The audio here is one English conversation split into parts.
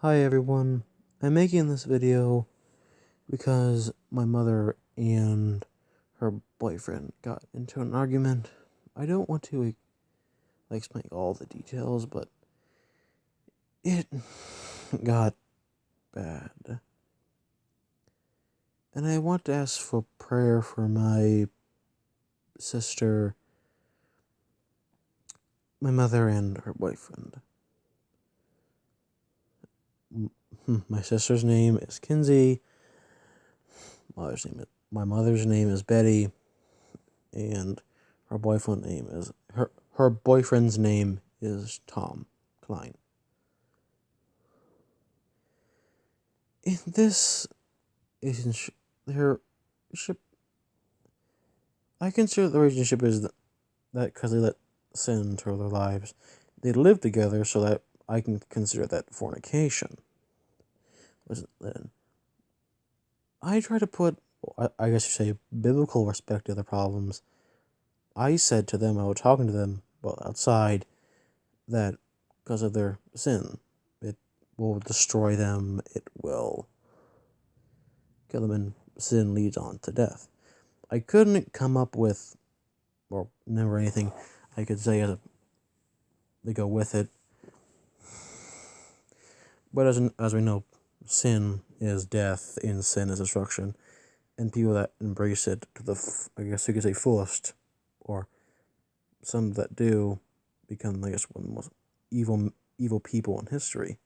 Hi everyone, I'm making this video because my mother and her boyfriend got into an argument. I don't want to explain all the details, but it got bad. And I want to ask for prayer for my sister, my mother and her boyfriend. My sister's name is Kinsey. My mother's name is Betty, and her boyfriend's name is Tom Klein. In this relationship, I consider the relationship is that because they let sin into their lives, they live together, so that I can consider that fornication. Listen, I try to put, I guess you say, biblical respect to the problems. I said to them, I was talking to them, outside, that because of their sin, it will destroy them, it will kill them, and sin leads on to death. I couldn't come up with, or never anything I could say to go with it. But as we know, sin is death, and sin is destruction, and people that embrace it to the, I guess you could say, fullest, or some that do, become, I guess, one of the most evil people in history.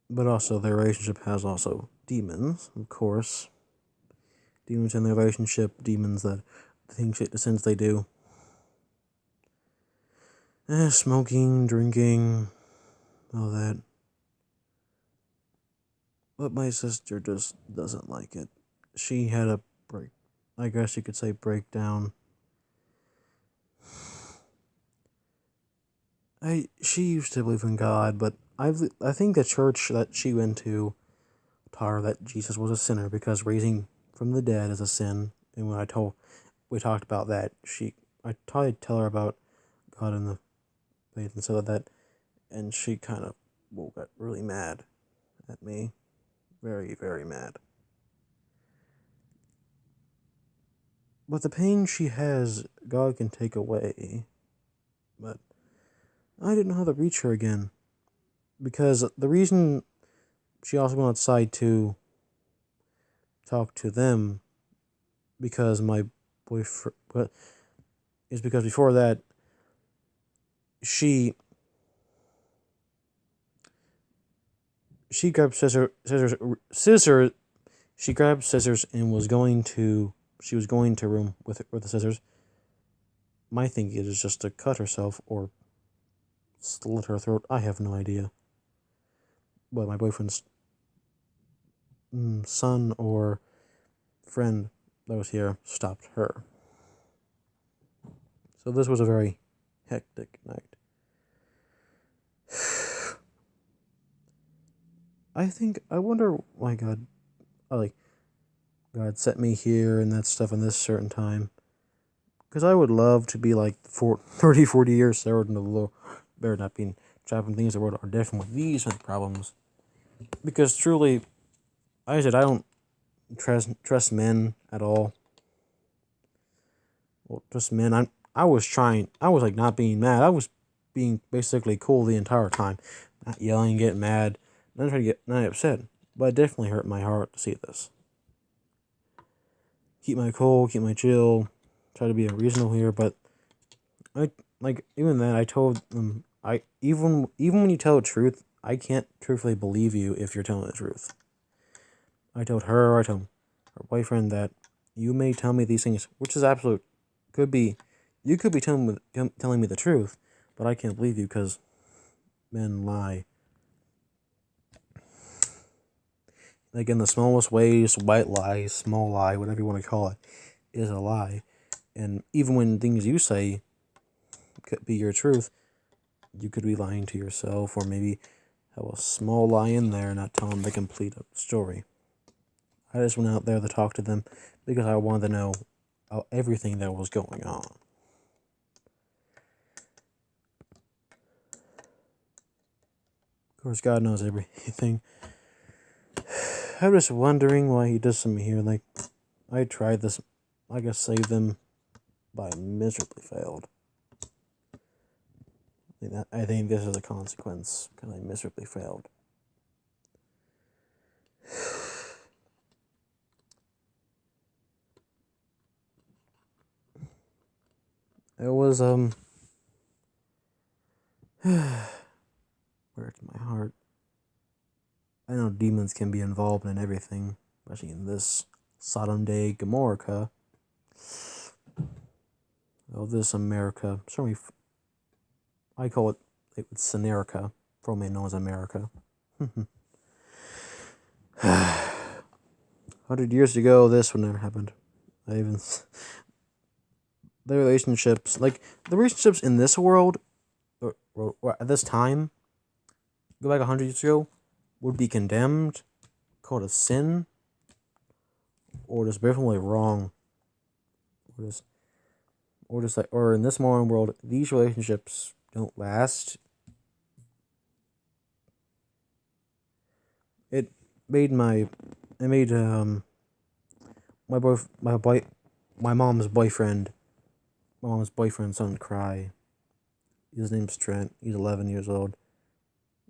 But also, their relationship has also demons, of course. Demons in their relationship, demons that the sins they do. Smoking, drinking, all that. But my sister just doesn't like it. She had a I guess you could say, breakdown. She used to believe in God, but I think the church that she went to taught her that Jesus was a sinner because raising from the dead is a sin. And when we talked about that, I tried to tell her about God and the faith and stuff like that, and she kind of got really mad at me, very, very mad. But the pain she has, God can take away. But I didn't know how to reach her again, because the reason she also went outside to talk to them, because my boyfriend, is because before that, she grabbed scissors. She grabbed scissors and was going to room with the scissors. My thinking is just to cut herself or slit her throat. I have no idea. But my boyfriend's son or friend that was here stopped her. So this was a very hectic night. I wonder why God set me here and that stuff in this certain time. Because I would love to be like 30, 40 years there in the Lord. Better not being trapping things that are different with these problems. Because truly, I don't trust men at all. Well, just men. I was not being mad. I was being basically cool the entire time. Not yelling, getting mad. Not trying to get upset. But it definitely hurt my heart to see this. Keep my cool, keep my chill. Try to be reasonable here, but even then I told them even when you tell the truth, I can't truthfully believe you if you're telling the truth. I told her boyfriend that you may tell me these things, which is absolute. You could be telling me the truth, but I can't believe you because men lie. Like, in the smallest ways, white lie, small lie, whatever you want to call it, is a lie. And even when things you say could be your truth, you could be lying to yourself, or maybe have a small lie in there, not telling the complete story. I just went out there to talk to them because I wanted to know everything that was going on. Of course, God knows everything. I'm just wondering why he does something here. Like, I tried this, I guess, save them, but I miserably failed. I think this is a consequence, because I miserably failed. It was, hurts my heart. I know demons can be involved in everything, especially in this Sodom Day Gomorrah. Oh, this America. Certainly, I call it Synerica, formerly known as America. 100 years ago, this would never happened. The relationships in this world, or at this time, go back 100 years ago, would be condemned, called a sin, or just definitely wrong, or in this modern world, these relationships don't last. It made my mom's boyfriend's son cry. His name's Trent. He's 11 years old.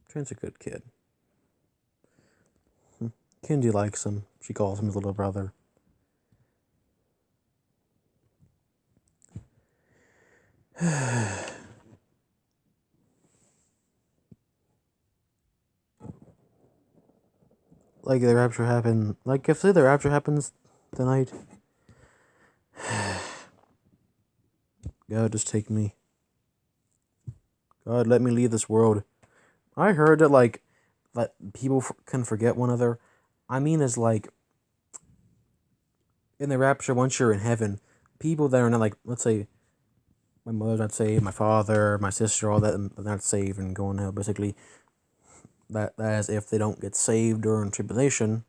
Trent's a good kid. Kindy likes him. She calls him his little brother. Like the rapture happened. Like if say the rapture happens tonight, God, just take me. God, let me leave this world. I heard that that people can forget one another. I mean, as like in the rapture, once you're in heaven, people that are not let's say, my mother's not saved, my father, my sister, all that, they're not saved and going to hell. Basically, that is if they don't get saved during tribulation,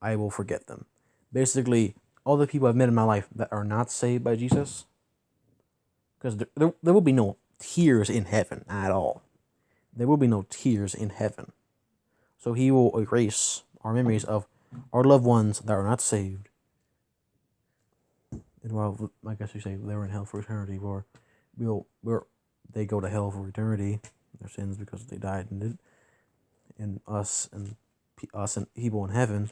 I will forget them. Basically, all the people I've met in my life that are not saved by Jesus, because there will be no tears in heaven at all. There will be no tears in heaven. So he will erase our memories of our loved ones that are not saved. And while, I guess you say, they were in hell for eternity, or they go to hell for eternity, their sins, because they died in it. And us and people in heaven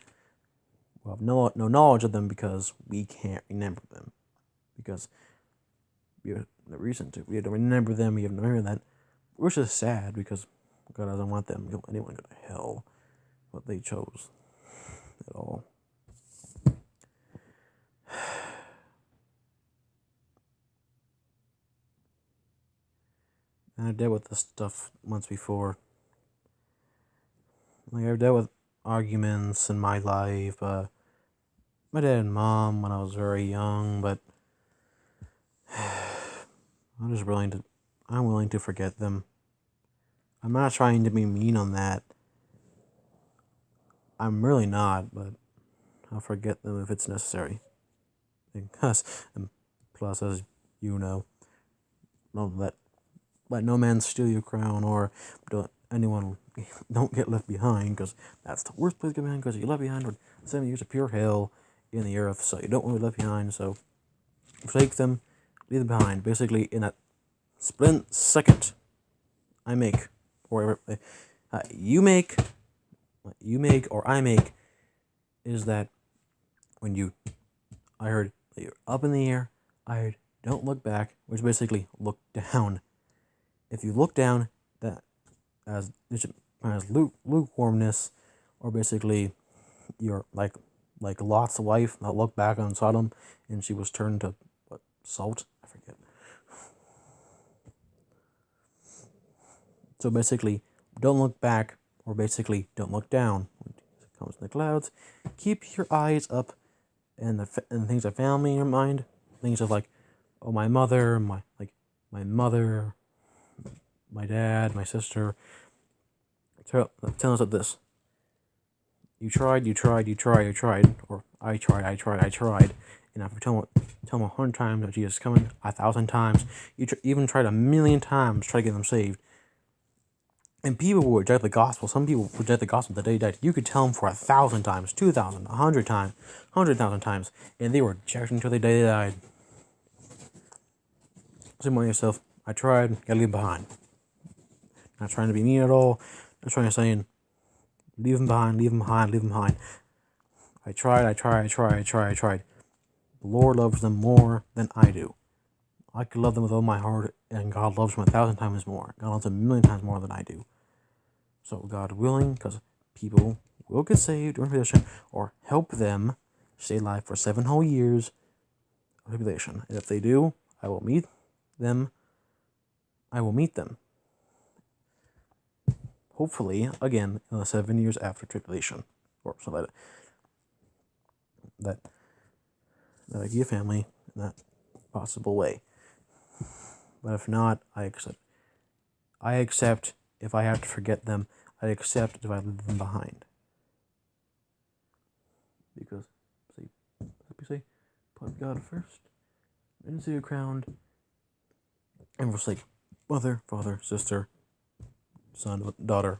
will have no knowledge of them because we can't remember them. Because we have no reason to. We don't remember them, we have no memory of that. Which is sad because God doesn't want anyone to go to hell. What they chose at all. And I've dealt with this stuff once before. I've dealt with arguments in my life. My dad and mom when I was very young, but I'm willing to forget them. I'm not trying to be mean on that. I'm really not, but I'll forget them if it's necessary. Because, and plus, as you know, don't let no man steal your crown, or don't get left behind, because that's the worst place to get behind, because you're left behind with 7 years of pure hell in the earth, so you don't want to be left behind. So forsake them, leave them behind. Basically, in that split second I make, or what you make or I make, is that I heard that you're up in the air, I heard don't look back, which basically look down. If you look down, that as lukewarmness, or basically you're like Lot's wife that looked back on Sodom and she was turned to salt. I forget. So basically, don't look back, or basically don't look down. When it comes in the clouds, keep your eyes up, and things of family in your mind, things of my mother, my mother, my dad, my sister. Tell us of this. You tried, or I tried, and after tell them 100 times that Jesus is coming, 1,000 times, you even tried 1,000,000 times, try to get them saved. And people will reject the gospel. Some people reject the gospel the day they died. You could tell them for 1,000 times, 2,000, 100 times, 100,000 times, and they were rejecting until the day they died. So remind yourself, I tried, gotta leave them behind. Not trying to be mean at all. I'm trying to say, leave them behind, leave them behind, leave them behind. I tried. The Lord loves them more than I do. I could love them with all my heart, and God loves them 1,000 times more. God loves them 1,000,000 times more than I do. So God willing, because people will get saved during tribulation, or help them stay alive for 7 whole years of tribulation. And if they do, I will meet them. Hopefully, again, in the 7 years after tribulation, or something like that. That I give family in that possible way. But if not, I accept. I accept if I have to forget them. I accept if I leave them behind. Because, say, put God first, and see your crown, and forsake mother, father, sister, son, daughter.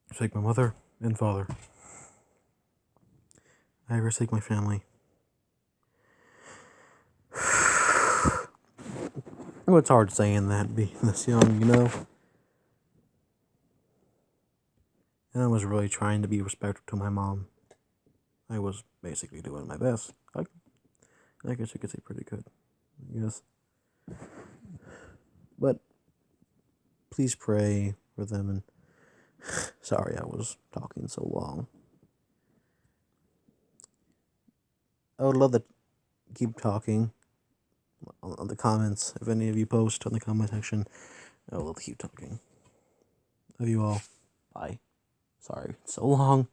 Forsake my mother and father. I forsake my family. Well, it's hard saying that, being this young, And I was really trying to be respectful to my mom. I was basically doing my best. I guess you could say pretty good. Yes. But please pray for them, and sorry I was talking so long. I would love to keep talking on the comments. If any of you post on the comment section, I will keep talking. Love you all. Bye. Sorry, so long.